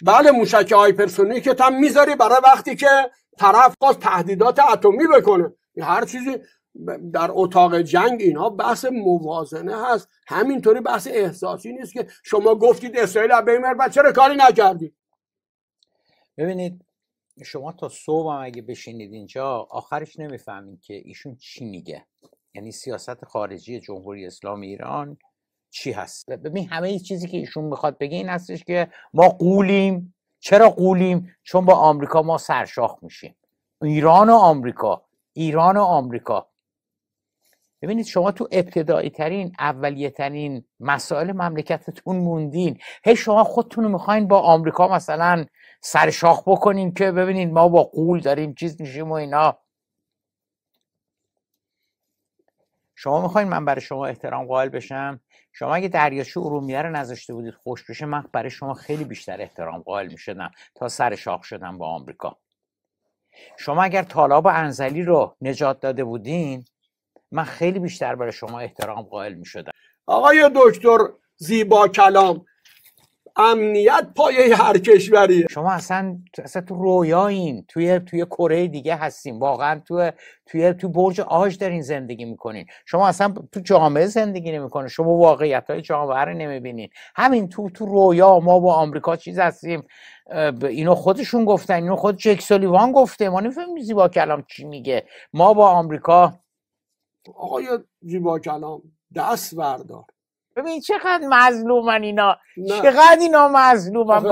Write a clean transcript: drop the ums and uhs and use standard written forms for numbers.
بله موشک هایپرسونیک هم میذاری برای وقتی که طرف خواست تهدیدات اتمی بکنه. هر چیزی در اتاق جنگ اینا بحث موازنه هست، همینطوری بحث احساسی نیست که شما گفتید اسرائیل از بین میره چرا کاری نکردید. ببینید شما تا صبح هم اگه بشینید اینجا آخرش نمیفهمید که ایشون چی میگه، یعنی سیاست خارجی جمهوری اسلامی ایران چی هست. ببین همه چیزی که ایشون میخواد بگه این هستش که ما قولیم. چرا قولیم؟ چون با آمریکا ما سرشاخ میشیم. ایران و آمریکا. ببینید شما تو ابتدایی ترین اولیه ترین مسائل مملکتتون موندین، هی شما خودتون رو میخواین با آمریکا مثلا سرشاخ بکنین که ببینید ما با قول داریم چیز میشیم و اینا. شما میخواین من برای شما احترام قائل بشم؟ شما اگه دریاچه ارومیه رو نذاشته بودید خوش بشه، من برای شما خیلی بیشتر احترام قائل میشدم تا سرشاخ شدم با آمریکا. شما اگر طالاب و انزلی رو نجات داده بودین، من خیلی بیشتر برای شما احترام قائل میشدم. آقای دکتر زیبا کلام، امنیت پایه هر کشوریه. شما اصلا تو رویایین، توی کره دیگه هستیم، واقعا تو برج آج دارین زندگی میکنین. شما اصلا تو جامعه زندگی نمیکنین، شما واقعیت‌های جامعه رو نمیبینین. همین تو رویا ما با آمریکا چیز هستیم. اینو خودشون گفتن، اینو خود جک سولیوان گفته، ما نمی‌فهمیم زیبا کلام چی میگه. ما با آمریکا. آقای زیبا کلام دست بردار. ببین چقدر مظلومن اینا، چقدر اینا مظلومن.